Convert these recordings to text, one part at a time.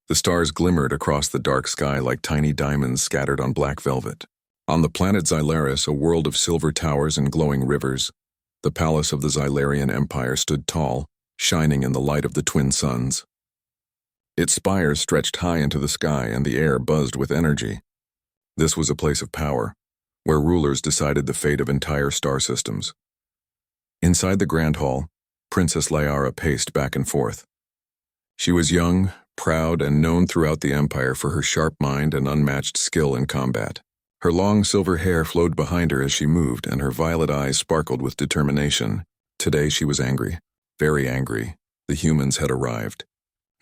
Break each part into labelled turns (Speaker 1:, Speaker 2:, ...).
Speaker 1: The stars glimmered across the dark sky like tiny diamonds scattered on black velvet. On the planet Xylaris, a world of silver towers and glowing rivers, the palace of the Xylarian Empire stood tall, shining in the light of the twin suns. Its spires stretched high into the sky and the air buzzed with energy. This was a place of power, where rulers decided the fate of entire star systems. Inside the grand hall, Princess Liara paced back and forth. She was young, proud, and known throughout the empire for her sharp mind and unmatched skill in combat. Her long silver hair flowed behind her as she moved, and her violet eyes sparkled with determination. Today she was angry, very angry. The humans had arrived.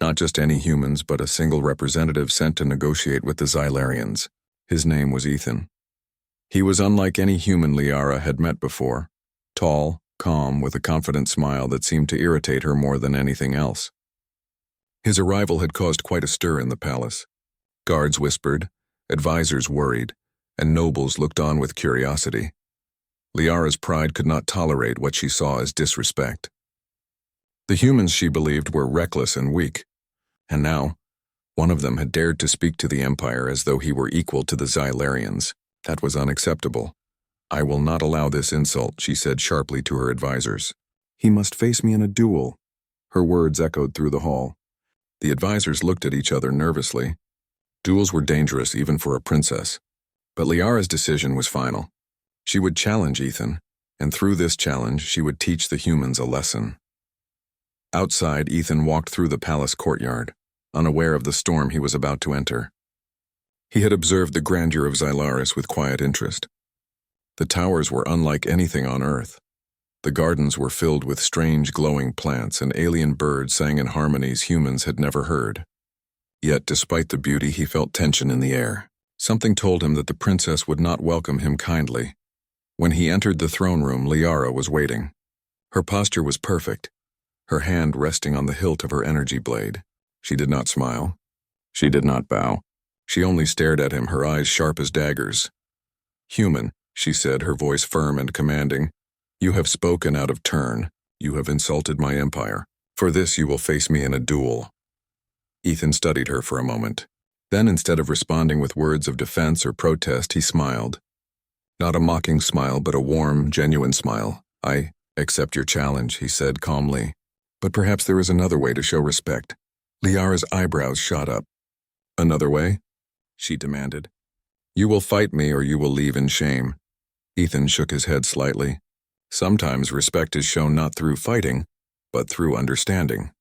Speaker 1: Not just any humans, but a single representative sent to negotiate with the Xylarians. His name was Ethan. He was unlike any human Liara had met before. Tall, calm, with a confident smile that seemed to irritate her more than anything else. His arrival had caused quite a stir in the palace. Guards whispered, advisors worried, and nobles looked on with curiosity. Liara's pride could not tolerate what she saw as disrespect. The humans, she believed, were reckless and weak, and now, one of them had dared to speak to the Empire as though he were equal to the Xylarians. That was unacceptable. "I will not allow this insult," she said sharply to her advisors. "He must face me in a duel." Her words echoed through the hall. The advisors looked at each other nervously. Duels were dangerous even for a princess. But Liara's decision was final. She would challenge Ethan, and through this challenge she would teach the humans a lesson. Outside, Ethan walked through the palace courtyard, unaware of the storm he was about to enter. He had observed the grandeur of Xylaris with quiet interest. The towers were unlike anything on Earth. The gardens were filled with strange glowing plants, and alien birds sang in harmonies humans had never heard. Yet, despite the beauty, he felt tension in the air. Something told him that the princess would not welcome him kindly. When he entered the throne room, Liara was waiting. Her posture was perfect, her hand resting on the hilt of her energy blade. She did not smile. She did not bow. She only stared at him, her eyes sharp as daggers. "Human," she said, her voice firm and commanding, "you have spoken out of turn. You have insulted my empire. For this you will face me in a duel." Ethan studied her for a moment. Then, instead of responding with words of defense or protest, he smiled. Not a mocking smile, but a warm, genuine smile. "I accept your challenge," he said calmly. "But perhaps there is another way to show respect." Liara's eyebrows shot up. "Another way?" she demanded. "You will fight me or you will leave in shame." Ethan shook his head slightly. "Sometimes respect is shown not through fighting, but through understanding.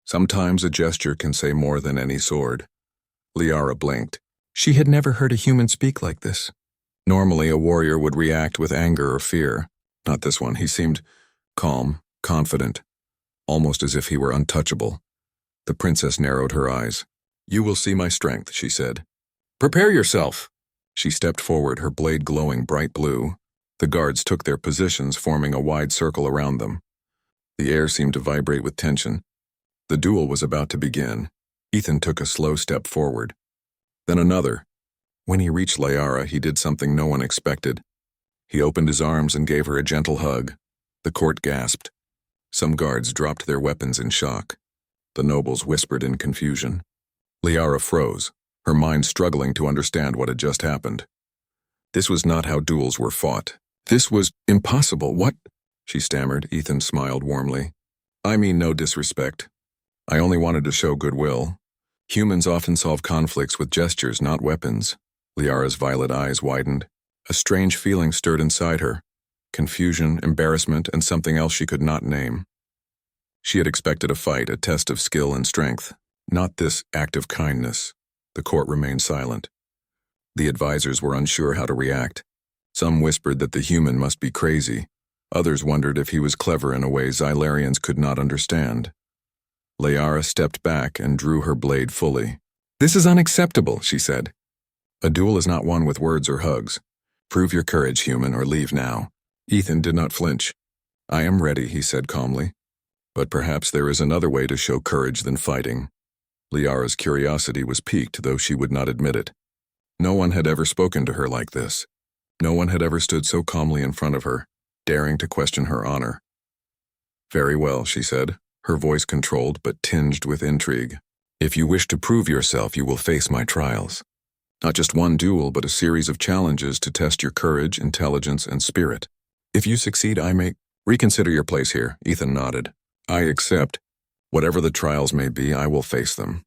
Speaker 1: Sometimes a gesture can say more than any sword." Liara blinked. She had never heard a human speak like this. Normally, a warrior would react with anger or fear. Not this one. He seemed calm, confident, almost as if he were untouchable. The princess narrowed her eyes. "You will see my strength," she said. "Prepare yourself." She stepped forward, her blade glowing bright blue. The guards took their positions, forming a wide circle around them. The air seemed to vibrate with tension. The duel was about to begin. Ethan took a slow step forward. Then another. When he reached Liara, he did something no one expected. He opened his arms and gave her a gentle hug. The court gasped. Some guards dropped their weapons in shock. The nobles whispered in confusion. Liara froze, her mind struggling to understand what had just happened. This was not how duels were fought. This was impossible. "What?" she stammered. Ethan smiled warmly. "I mean no disrespect. I only wanted to show goodwill. Humans often solve conflicts with gestures, not weapons." Liara's violet eyes widened. A strange feeling stirred inside her. Confusion, embarrassment, and something else she could not name. She had expected a fight, a test of skill and strength, not this act of kindness. The court remained silent. The advisors were unsure how to react. Some whispered that the human must be crazy. Others wondered if he was clever in a way Xylarians could not understand. Liara stepped back and drew her blade fully. "This is unacceptable," she said. "A duel is not won with words or hugs. Prove your courage, human, or leave now." Ethan did not flinch. "I am ready," he said calmly. "But perhaps there is another way to show courage than fighting." Liara's curiosity was piqued, though she would not admit it. No one had ever spoken to her like this. No one had ever stood so calmly in front of her, daring to question her honor. "Very well," she said, her voice controlled but tinged with intrigue. If you wish to prove yourself, you will face my trials. Not just one duel, but a series of challenges to test your courage, intelligence, and spirit. If you succeed, I may reconsider your place here. Ethan nodded. I accept. Whatever the trials may be, I will face them.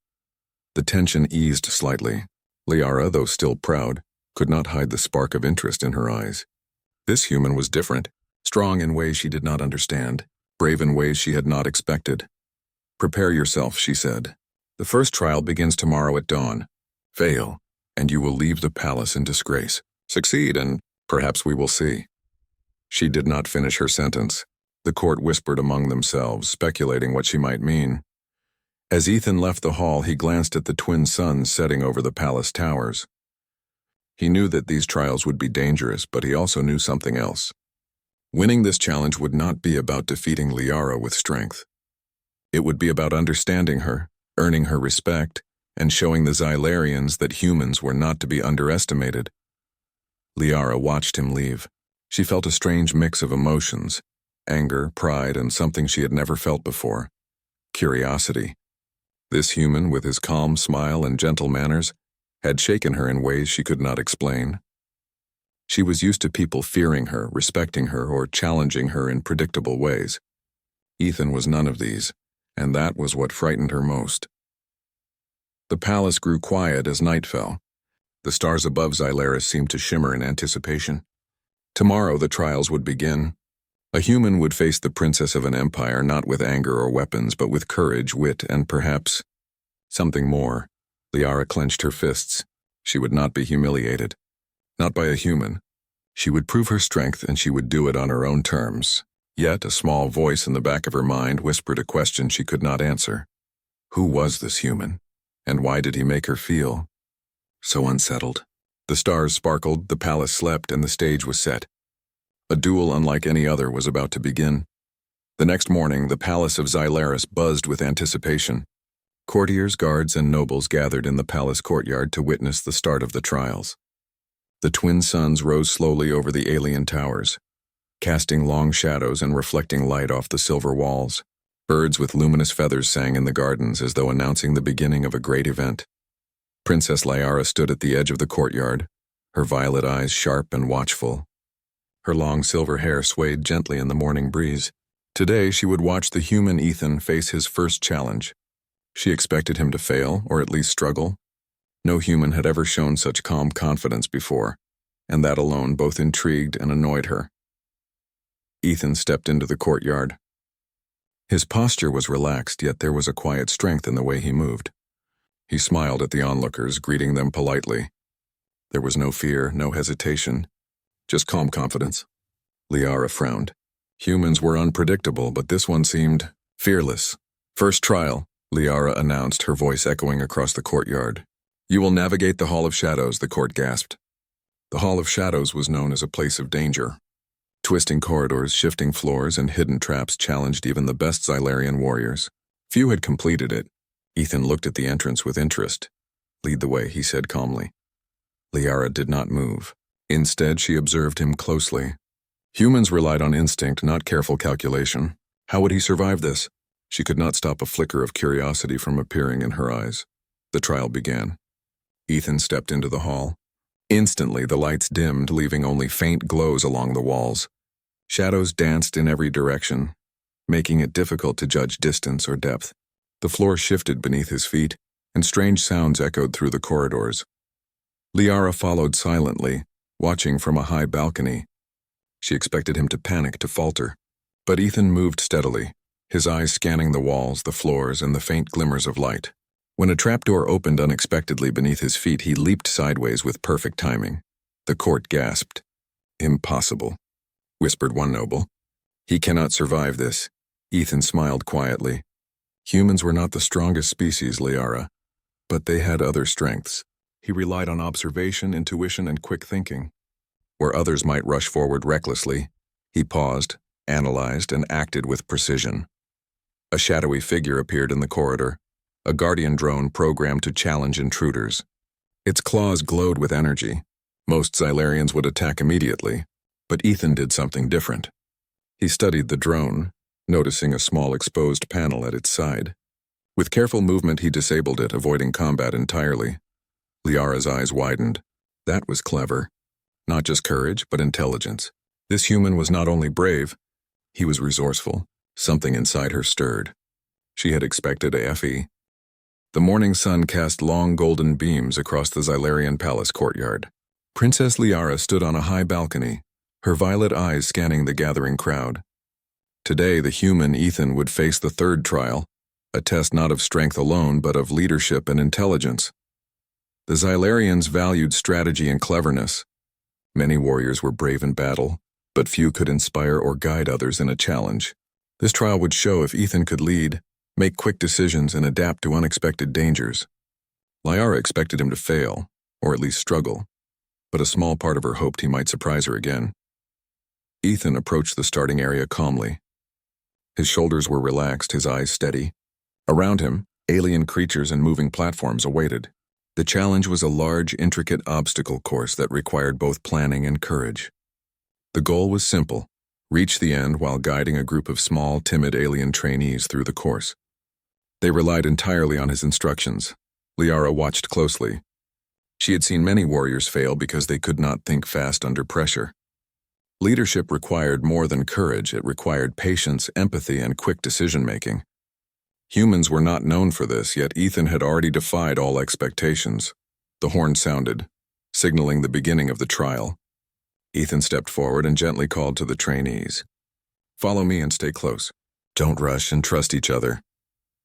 Speaker 1: The tension eased slightly. Liara, though still proud, could not hide the spark of interest in her eyes. This human was different, strong in ways she did not understand, brave in ways she had not expected. Prepare yourself, she said. The first trial begins tomorrow at dawn. Fail, and you will leave the palace in disgrace. Succeed, and perhaps we will see. She did not finish her sentence. The court whispered among themselves, speculating what she might mean. As Ethan left the hall, he glanced at the twin suns setting over the palace towers. He knew that these trials would be dangerous, but he also knew something else. Winning this challenge would not be about defeating Liara with strength. It would be about understanding her, earning her respect, and showing the Xylarians that humans were not to be underestimated. Liara watched him leave. She felt a strange mix of emotions, anger, pride, and something she had never felt before, curiosity. This human, with his calm smile and gentle manners, had shaken her in ways she could not explain. She was used to people fearing her, respecting her, or challenging her in predictable ways. Ethan was none of these, and that was what frightened her most. The palace grew quiet as night fell. The stars above Xylaris seemed to shimmer in anticipation. Tomorrow the trials would begin. A human would face the princess of an empire not with anger or weapons, but with courage, wit, and perhaps something more. Liara clenched her fists. She would not be humiliated. Not by a human. She would prove her strength, and she would do it on her own terms. Yet a small voice in the back of her mind whispered a question she could not answer. Who was this human? And why did he make her feel so unsettled? The stars sparkled, the palace slept, and the stage was set. A duel unlike any other was about to begin. The next morning, the palace of Xylaris buzzed with anticipation. Courtiers, guards, and nobles gathered in the palace courtyard to witness the start of the trials. The twin suns rose slowly over the alien towers, casting long shadows and reflecting light off the silver walls. Birds with luminous feathers sang in the gardens as though announcing the beginning of a great event. Princess Liara stood at the edge of the courtyard, her violet eyes sharp and watchful. Her long silver hair swayed gently in the morning breeze. Today she would watch the human Ethan face his first challenge. She expected him to fail, or at least struggle. No human had ever shown such calm confidence before, and that alone both intrigued and annoyed her. Ethan stepped into the courtyard. His posture was relaxed, yet there was a quiet strength in the way he moved. He smiled at the onlookers, greeting them politely. There was no fear, no hesitation, just calm confidence. Liara frowned. Humans were unpredictable, but this one seemed fearless. First trial, Liara announced, her voice echoing across the courtyard. You will navigate the Hall of Shadows, the court gasped. The Hall of Shadows was known as a place of danger. Twisting corridors, shifting floors, and hidden traps challenged even the best Xylarian warriors. Few had completed it. Ethan looked at the entrance with interest. Lead the way, he said calmly. Liara did not move. Instead, she observed him closely. Humans relied on instinct, not careful calculation. How would he survive this? She could not stop a flicker of curiosity from appearing in her eyes. The trial began. Ethan stepped into the hall. Instantly, the lights dimmed, leaving only faint glows along the walls. Shadows danced in every direction, making it difficult to judge distance or depth. The floor shifted beneath his feet, and strange sounds echoed through the corridors. Liara followed silently, watching from a high balcony. She expected him to panic, to falter. But Ethan moved steadily, his eyes scanning the walls, the floors, and the faint glimmers of light. When a trapdoor opened unexpectedly beneath his feet, he leaped sideways with perfect timing. The court gasped. Impossible, whispered one noble. He cannot survive this. Ethan smiled quietly. Humans were not the strongest species, Liara, but they had other strengths. He relied on observation, intuition, and quick thinking. Where others might rush forward recklessly, he paused, analyzed, and acted with precision. A shadowy figure appeared in the corridor, a guardian drone programmed to challenge intruders. Its claws glowed with energy. Most Xylarians would attack immediately, but Ethan did something different. He studied the drone, noticing a small exposed panel at its side. With careful movement, he disabled it, avoiding combat entirely. Liara's eyes widened. That was clever. Not just courage, but intelligence. This human was not only brave, he was resourceful. Something inside her stirred. She had expected a FE. The morning sun cast long golden beams across the Xylarian palace courtyard. Princess Liara stood on a high balcony, her violet eyes scanning the gathering crowd. Today, the human Ethan would face the third trial, a test not of strength alone, but of leadership and intelligence. The Xylarians valued strategy and cleverness. Many warriors were brave in battle, but few could inspire or guide others in a challenge. This trial would show if Ethan could lead, make quick decisions, and adapt to unexpected dangers. Liara expected him to fail, or at least struggle, but a small part of her hoped he might surprise her again. Ethan approached the starting area calmly. His shoulders were relaxed, his eyes steady. Around him, alien creatures and moving platforms awaited. The challenge was a large, intricate obstacle course that required both planning and courage. The goal was simple: reach the end while guiding a group of small, timid alien trainees through the course. They relied entirely on his instructions. Liara watched closely. She had seen many warriors fail because they could not think fast under pressure. Leadership required more than courage. It required patience, empathy, and quick decision-making. Humans were not known for this, yet Ethan had already defied all expectations. The horn sounded, signaling the beginning of the trial. Ethan stepped forward and gently called to the trainees. "Follow me and stay close. Don't rush and trust each other."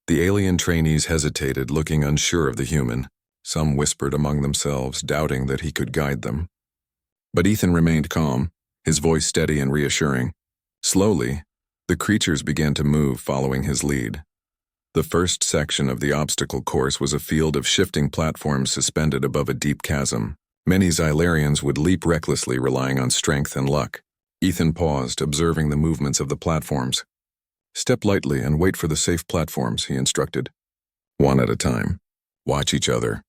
Speaker 1: The alien trainees hesitated, looking unsure of the human. Some whispered among themselves, doubting that he could guide them. But Ethan remained calm, his voice steady and reassuring. Slowly, the creatures began to move, following his lead. The first section of the obstacle course was a field of shifting platforms suspended above a deep chasm. Many Xylarians would leap recklessly, relying on strength and luck. Ethan paused, observing the movements of the platforms. "Step lightly and wait for the safe platforms," he instructed. "One at a time. Watch each other."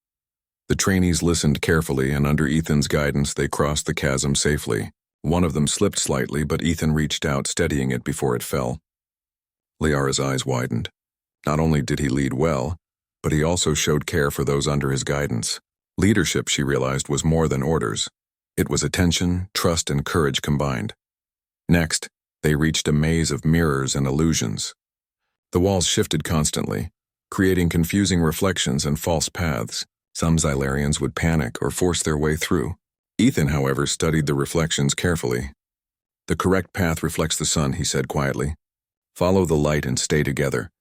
Speaker 1: The trainees listened carefully, and under Ethan's guidance, they crossed the chasm safely. One of them slipped slightly, but Ethan reached out, steadying it before it fell. Liara's eyes widened. Not only did he lead well, but he also showed care for those under his guidance. Leadership, she realized, was more than orders. It was attention, trust, and courage combined. Next, they reached a maze of mirrors and illusions. The walls shifted constantly, creating confusing reflections and false paths. Some Xylarians would panic or force their way through. Ethan, however, studied the reflections carefully. "The correct path reflects the sun," he said quietly. "Follow the light and stay together."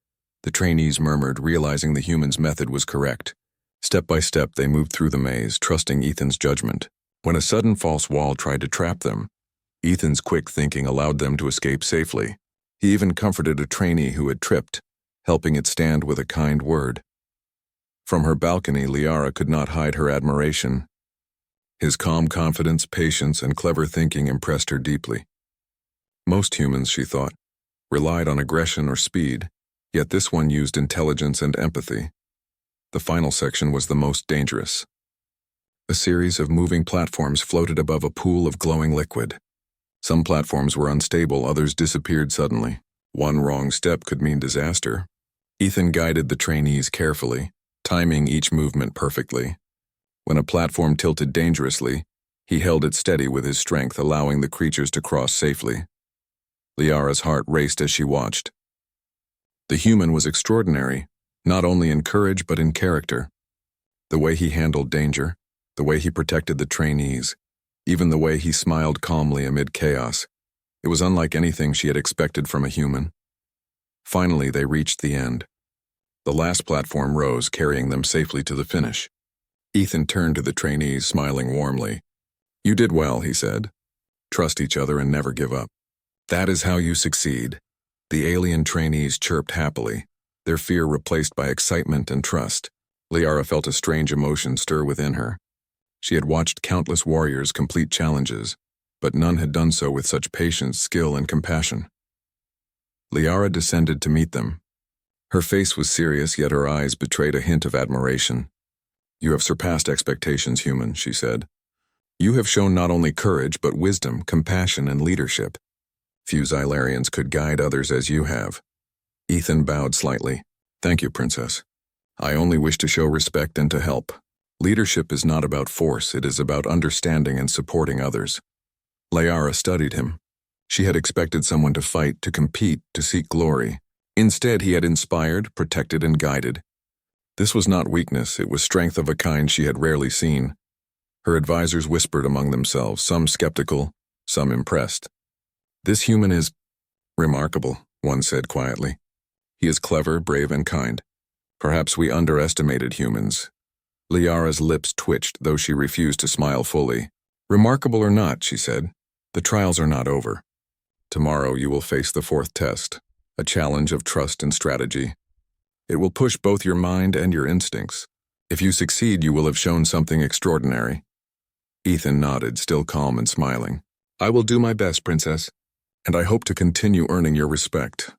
Speaker 1: The trainees murmured, realizing the human's method was correct. Step by step, they moved through the maze, trusting Ethan's judgment. When a sudden false wall tried to trap them, Ethan's quick thinking allowed them to escape safely. He even comforted a trainee who had tripped, helping it stand with a kind word. From her balcony, Liara could not hide her admiration. His calm confidence, patience, and clever thinking impressed her deeply. Most humans, she thought, relied on aggression or speed, yet this one used intelligence and empathy. The final section was the most dangerous. A series of moving platforms floated above a pool of glowing liquid. Some platforms were unstable, others disappeared suddenly. One wrong step could mean disaster. Ethan guided the trainees carefully, timing each movement perfectly. When a platform tilted dangerously, he held it steady with his strength, allowing the creatures to cross safely. Liara's heart raced as she watched. The human was extraordinary, not only in courage but in character. The way he handled danger, the way he protected the trainees, even the way he smiled calmly amid chaos. It was unlike anything she had expected from a human. Finally, they reached the end. The last platform rose, carrying them safely to the finish. Ethan turned to the trainees, smiling warmly. "You did well," he said. "Trust each other and never give up. That is how you succeed." The alien trainees chirped happily, their fear replaced by excitement and trust. Liara felt a strange emotion stir within her. She had watched countless warriors complete challenges, but none had done so with such patience, skill, and compassion. Liara descended to meet them. Her face was serious, yet her eyes betrayed a hint of admiration. "You have surpassed expectations, human," she said. "You have shown not only courage, but wisdom, compassion, and leadership. Few Xylarians could guide others as you have." Ethan bowed slightly. Thank you, Princess. I only wish to show respect and to help. Leadership is not about force, it is about understanding and supporting others. Liara studied him. She had expected someone to fight, to compete, to seek glory. Instead, he had inspired, protected, and guided. This was not weakness, it was strength of a kind she had rarely seen. Her advisors whispered among themselves, some skeptical, some impressed. This human is remarkable, one said quietly. He is clever, brave, and kind. Perhaps we underestimated humans. Liara's lips twitched, though she refused to smile fully. Remarkable or not, she said, the trials are not over. Tomorrow you will face the fourth test, a challenge of trust and strategy. It will push both your mind and your instincts. If you succeed, you will have shown something extraordinary. Ethan nodded, still calm and smiling. I will do my best, Princess, and I hope to continue earning your respect.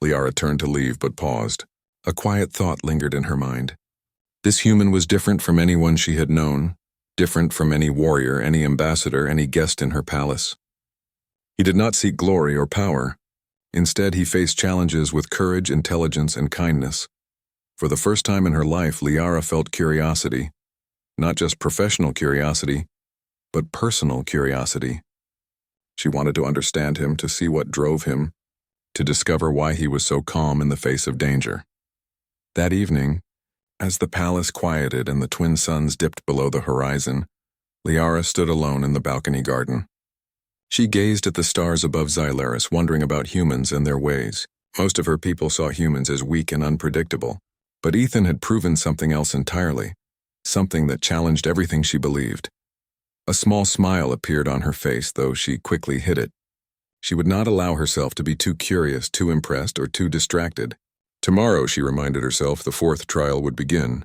Speaker 1: Liara turned to leave but paused. A quiet thought lingered in her mind. This human was different from anyone she had known, different from any warrior, any ambassador, any guest in her palace. He did not seek glory or power. Instead, he faced challenges with courage, intelligence, and kindness. For the first time in her life, Liara felt curiosity. Not just professional curiosity, but personal curiosity. She wanted to understand him, to see what drove him, to discover why he was so calm in the face of danger. That evening, as the palace quieted and the twin suns dipped below the horizon, Liara stood alone in the balcony garden. She gazed at the stars above Xylaris, wondering about humans and their ways. Most of her people saw humans as weak and unpredictable, but Ethan had proven something else entirely, something that challenged everything she believed. A small smile appeared on her face, though she quickly hid it. She would not allow herself to be too curious, too impressed, or too distracted. Tomorrow, she reminded herself, the fourth trial would begin,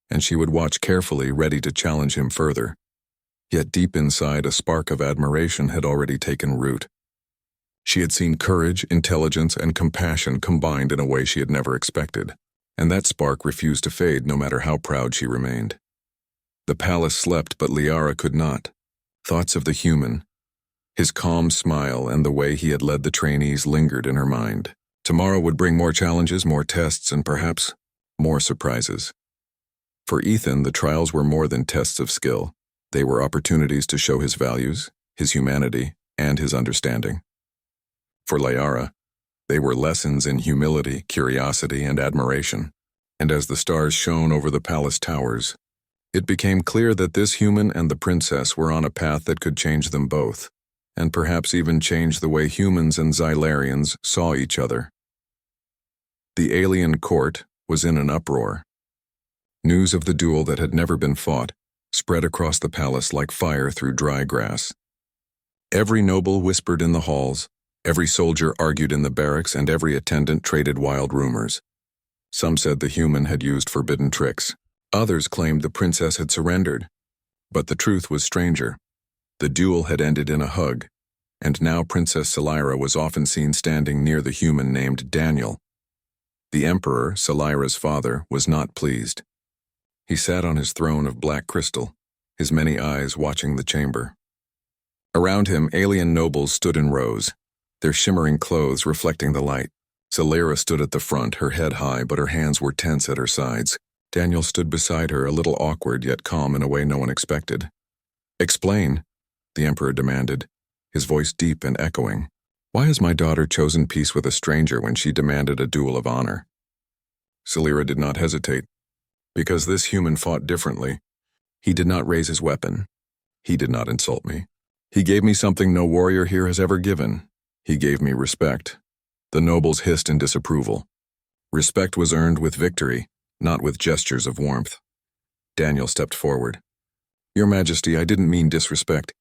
Speaker 1: and she would watch carefully, ready to challenge him further. Yet deep inside, a spark of admiration had already taken root. She had seen courage, intelligence, and compassion combined in a way she had never expected, and that spark refused to fade no matter how proud she remained. The palace slept, but Liara could not. Thoughts of the human, his calm smile, and the way he had led the trainees lingered in her mind. Tomorrow would bring more challenges, more tests, and perhaps more surprises. For Ethan, the trials were more than tests of skill. They were opportunities to show his values, his humanity, and his understanding. For Liara, they were lessons in humility, curiosity, and admiration. And as the stars shone over the palace towers, it became clear that this human and the princess were on a path that could change them both, and perhaps even change the way humans and Xylarians saw each other. The alien court was in an uproar. News of the duel that had never been fought spread across the palace like fire through dry grass. Every noble whispered in the halls, every soldier argued in the barracks, and every attendant traded wild rumors. Some said the human had used forbidden tricks. Others claimed the princess had surrendered. But the truth was stranger. The duel had ended in a hug, and now Princess Celira was often seen standing near the human named Daniel. The emperor, Celira's father, was not pleased. He sat on his throne of black crystal, his many eyes watching the chamber. Around him, alien nobles stood in rows, their shimmering clothes reflecting the light. Celira stood at the front, her head high, but her hands were tense at her sides. Daniel stood beside her, a little awkward yet calm in a way no one expected. "Explain," the emperor demanded, his voice deep and echoing. "Why has my daughter chosen peace with a stranger when she demanded a duel of honor?" Celira did not hesitate. Because this human fought differently. He did not raise his weapon. He did not insult me. He gave me something no warrior here has ever given. He gave me respect. The nobles hissed in disapproval. Respect was earned with victory, not with gestures of warmth. Daniel stepped forward. "Your Majesty, I didn't mean disrespect.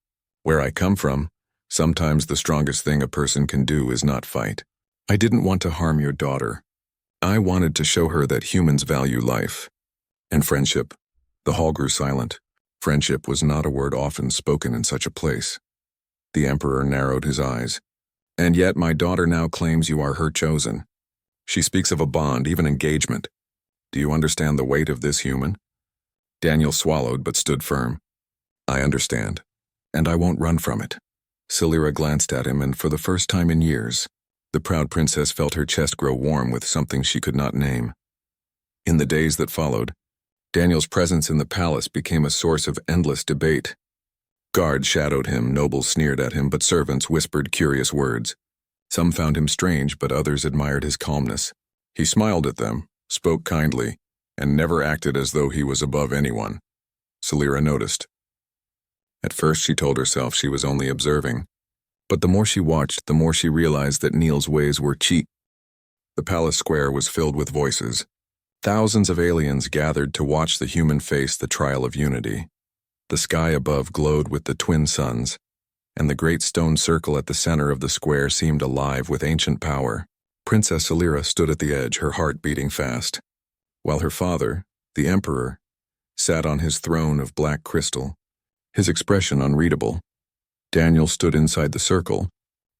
Speaker 1: Where I come from, sometimes the strongest thing a person can do is not fight. I didn't want to harm your daughter. I wanted to show her that humans value life. And friendship." The hall grew silent. Friendship was not a word often spoken in such a place. The emperor narrowed his eyes. "And yet my daughter now claims you are her chosen. She speaks of a bond, even engagement. Do you understand the weight of this human?" Daniel swallowed but stood firm. "I understand, and I won't run from it." Celira glanced at him, and for the first time in years, the proud princess felt her chest grow warm with something she could not name. In the days that followed, Daniel's presence in the palace became a source of endless debate. Guards shadowed him, nobles sneered at him, but servants whispered curious words. Some found him strange, but others admired his calmness. He smiled at them, spoke kindly, and never acted as though he was above anyone. Celira noticed. At first she told herself she was only observing, but the more she watched, the more she realized that Neil's ways were cheap. The palace square was filled with voices. Thousands of aliens gathered to watch the human face the trial of unity. The sky above glowed with the twin suns, and the great stone circle at the center of the square seemed alive with ancient power. Princess Celira stood at the edge, her heart beating fast, while her father, the Emperor, sat on his throne of black crystal, his expression unreadable. Daniel stood inside the circle,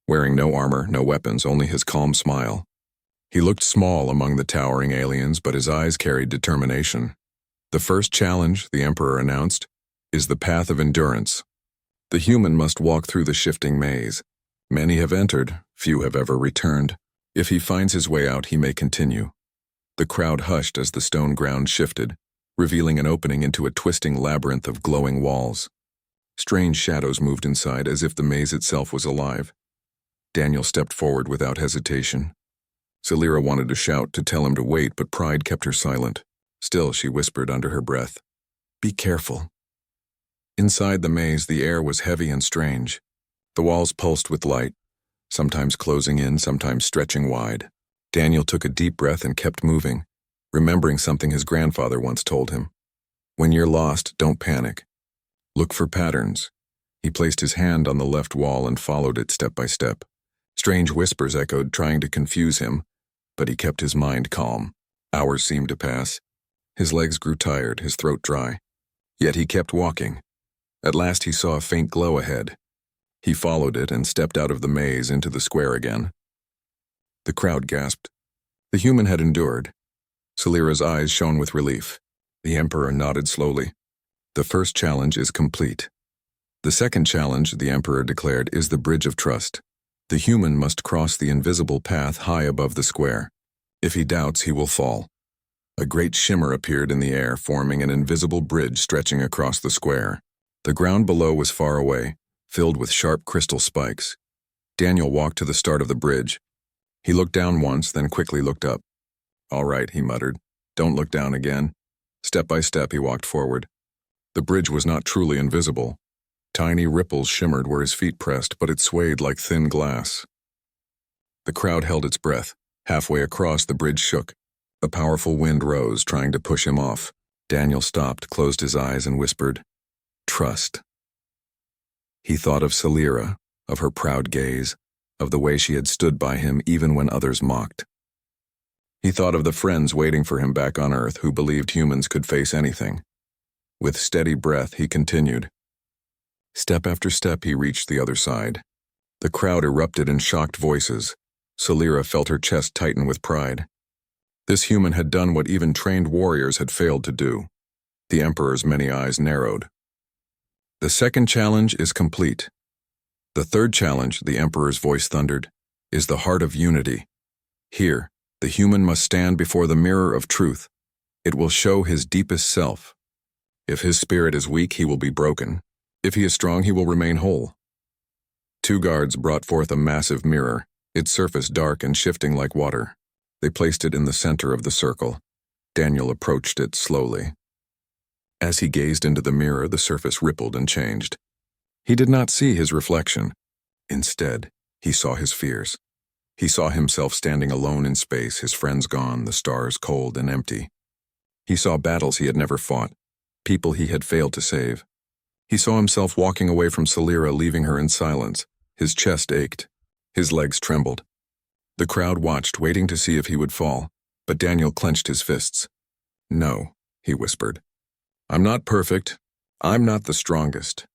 Speaker 1: wearing no armor, no weapons, only his calm smile. He looked small among the towering aliens, but his eyes carried determination. The first challenge, the Emperor announced, is the path of endurance. The human must walk through the shifting maze. Many have entered, few have ever returned. If he finds his way out, he may continue. The crowd hushed as the stone ground shifted, revealing an opening into a twisting labyrinth of glowing walls. Strange shadows moved inside as if the maze itself was alive. Daniel stepped forward without hesitation. Celira wanted to shout, to tell him to wait, but pride kept her silent. Still, she whispered under her breath, "Be careful." Inside the maze, the air was heavy and strange. The walls pulsed with light, sometimes closing in, sometimes stretching wide. Daniel took a deep breath and kept moving, remembering something his grandfather once told him. When you're lost, don't panic. Look for patterns. He placed his hand on the left wall and followed it step by step. Strange whispers echoed, trying to confuse him, but he kept his mind calm. Hours seemed to pass. His legs grew tired, his throat dry. Yet he kept walking. At last he saw a faint glow ahead. He followed it and stepped out of the maze into the square again. The crowd gasped. The human had endured. Celira's eyes shone with relief. The Emperor nodded slowly. The first challenge is complete. The second challenge, the Emperor declared, is the bridge of trust. The human must cross the invisible path high above the square. If he doubts, he will fall. A great shimmer appeared in the air, forming an invisible bridge stretching across the square. The ground below was far away, filled with sharp crystal spikes. Daniel walked to the start of the bridge. He looked down once, then quickly looked up. "All right," he muttered. "Don't look down again." Step by step, he walked forward. The bridge was not truly invisible. Tiny ripples shimmered where his feet pressed, but it swayed like thin glass. The crowd held its breath. Halfway across, the bridge shook. A powerful wind rose, trying to push him off. Daniel stopped, closed his eyes, and whispered, "Trust." He thought of Celira, of her proud gaze, of the way she had stood by him even when others mocked. He thought of the friends waiting for him back on Earth who believed humans could face anything. With steady breath, he continued. Step after step, he reached the other side. The crowd erupted in shocked voices. Celira felt her chest tighten with pride. This human had done what even trained warriors had failed to do. The Emperor's many eyes narrowed. The second challenge is complete. The third challenge, the Emperor's voice thundered, is the heart of unity. Here, the human must stand before the mirror of truth. It will show his deepest self. If his spirit is weak, he will be broken. If he is strong, he will remain whole. Two guards brought forth a massive mirror, its surface dark and shifting like water. They placed it in the center of the circle. Daniel approached it slowly. As he gazed into the mirror, the surface rippled and changed. He did not see his reflection. Instead, he saw his fears. He saw himself standing alone in space, his friends gone, the stars cold and empty. He saw battles he had never fought, people he had failed to save. He saw himself walking away from Celira, leaving her in silence. His chest ached. His legs trembled. The crowd watched, waiting to see if he would fall, but Daniel clenched his fists. "No," he whispered. "I'm not perfect. I'm not the strongest.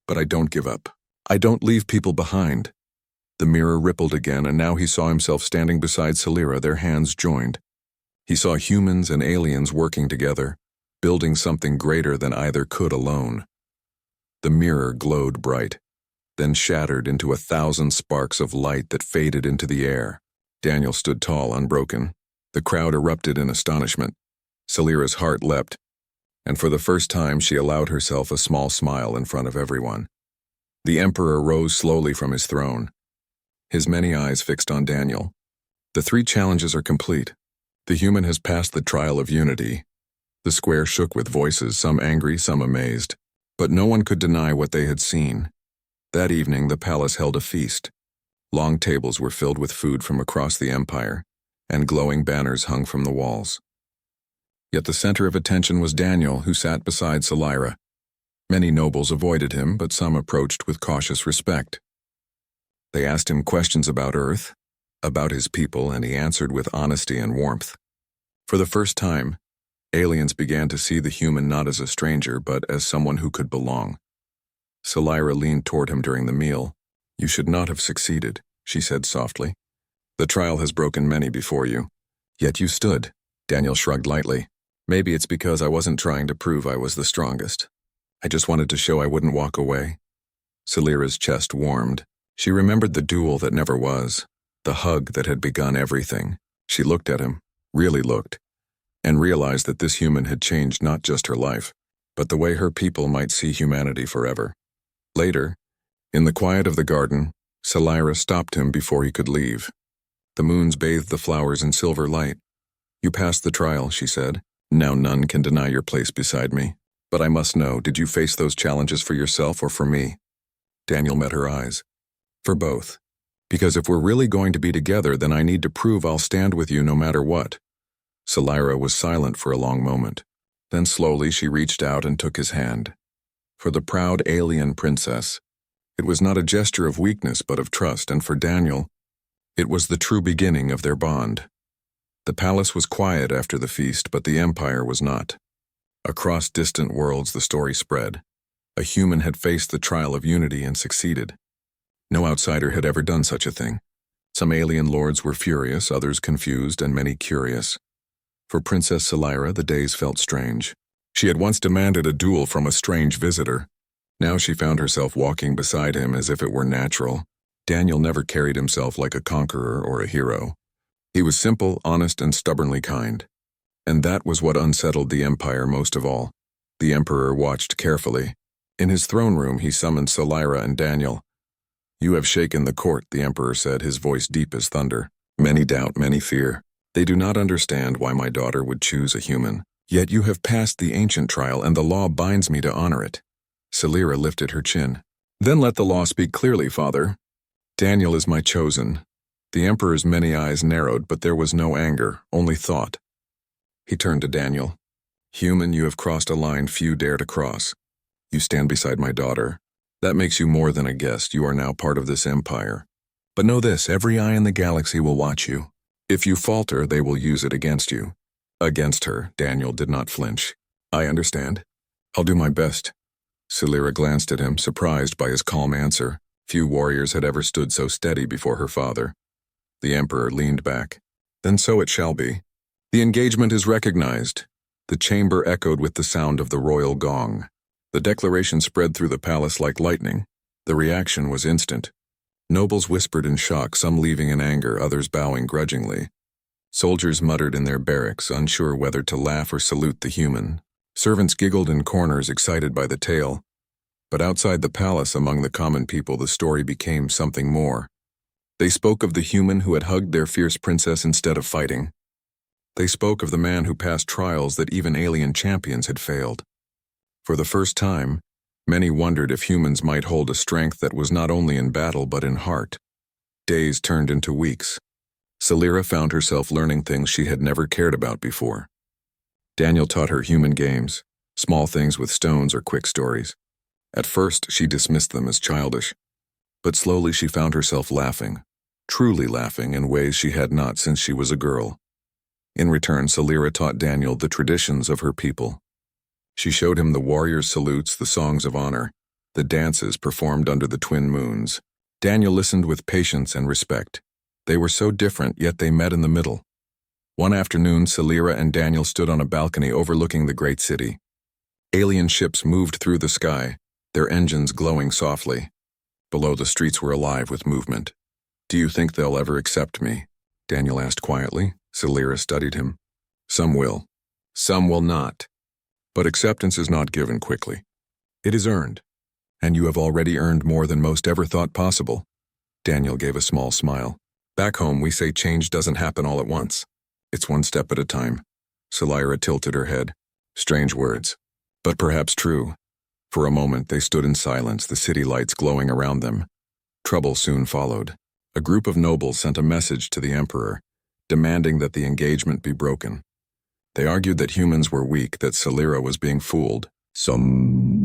Speaker 1: But I don't give up. I don't leave people behind." The mirror rippled again, and now he saw himself standing beside Celira, their hands joined. He saw humans and aliens working together, building something greater than either could alone. The mirror glowed bright, then shattered into 1,000 sparks of light that faded into the air. Daniel stood tall, unbroken. The crowd erupted in astonishment. Salira's heart leapt, and for the first time she allowed herself a small smile in front of everyone. The Emperor rose slowly from his throne, his many eyes fixed on Daniel. The 3 challenges are complete. The human has passed the trial of unity. The square shook with voices, some angry, some amazed, but no one could deny what they had seen. That evening the palace held a feast. Long tables were filled with food from across the empire, and glowing banners hung from the walls. Yet the center of attention was Daniel, who sat beside Salira. Many nobles avoided him, but some approached with cautious respect. They asked him questions about Earth, about his people, and he answered with honesty and warmth. For the first time, aliens began to see the human not as a stranger, but as someone who could belong. Salira leaned toward him during the meal. "You should not have succeeded," she said softly. "The trial has broken many before you. Yet you stood." Daniel shrugged lightly. "Maybe it's because I wasn't trying to prove I was the strongest. I just wanted to show I wouldn't walk away." Salira's chest warmed. She remembered the duel that never was, the hug that had begun everything. She looked at him, really looked, and realized that this human had changed not just her life, but the way her people might see humanity forever. Later, in the quiet of the garden, Salira stopped him before he could leave. The moons bathed the flowers in silver light. "You passed the trial," she said. "Now none can deny your place beside me. But I must know, did you face those challenges for yourself or for me?" Daniel met her eyes. "For both. Because if we're really going to be together, then I need to prove I'll stand with you no matter what." Salira was silent for a long moment. Then slowly she reached out and took his hand. For the proud alien princess, it was not a gesture of weakness but of trust, and for Daniel, it was the true beginning of their bond. The palace was quiet after the feast, but the empire was not. Across distant worlds the story spread. A human had faced the trial of unity and succeeded. No outsider had ever done such a thing. Some alien lords were furious, others confused, and many curious. For Princess Salira, the days felt strange. She had once demanded a duel from a strange visitor. Now she found herself walking beside him as if it were natural. Daniel never carried himself like a conqueror or a hero. He was simple, honest, and stubbornly kind. And that was what unsettled the empire most of all. The emperor watched carefully. In his throne room he summoned Salira and Daniel. "You have shaken the court," the emperor said, his voice deep as thunder. "Many doubt, many fear. They do not understand why my daughter would choose a human. Yet you have passed the ancient trial, and the law binds me to honor it." Salira lifted her chin. "Then let the law speak clearly, father. Daniel is my chosen." The emperor's many eyes narrowed, but there was no anger, only thought. He turned to Daniel. "Human, you have crossed a line few dare to cross. You stand beside my daughter. That makes you more than a guest. You are now part of this empire. But know this, every eye in the galaxy will watch you. If you falter, they will use it against you." Against her, Daniel did not flinch. "I understand. I'll do my best." Salira glanced at him, surprised by his calm answer. Few warriors had ever stood so steady before her father. The emperor leaned back. "Then so it shall be. The engagement is recognized." The chamber echoed with the sound of the royal gong. The declaration spread through the palace like lightning. The reaction was instant. Nobles whispered in shock, some leaving in anger, others bowing grudgingly. Soldiers muttered in their barracks, unsure whether to laugh or salute the human. Servants giggled in corners, excited by the tale. But outside the palace, among the common people, the story became something more. They spoke of the human who had hugged their fierce princess instead of fighting. They spoke of the man who passed trials that even alien champions had failed. For the first time, many wondered if humans might hold a strength that was not only in battle but in heart. Days turned into weeks. Salira found herself learning things she had never cared about before. Daniel taught her human games, small things with stones or quick stories. At first, she dismissed them as childish, but slowly she found herself laughing, truly laughing in ways she had not since she was a girl. In return, Salira taught Daniel the traditions of her people. She showed him the warriors' salutes, the songs of honor, the dances performed under the twin moons. Daniel listened with patience and respect. They were so different, yet they met in the middle. One afternoon, Salira and Daniel stood on a balcony overlooking the great city. Alien ships moved through the sky, their engines glowing softly. Below, the streets were alive with movement. "Do you think they'll ever accept me?" Daniel asked quietly. Salira studied him. "Some will. Some will not. But acceptance is not given quickly. It is earned. And you have already earned more than most ever thought possible. Daniel gave a small smile. Back home, we say change doesn't happen all at once. It's one step at a time. Selira tilted her head. Strange words, but perhaps true. For a moment, they stood in silence, the city lights glowing around them. Trouble soon followed. A group of nobles sent a message to the emperor, demanding that the engagement be broken. They argued that humans were weak, that Selira was being fooled. Some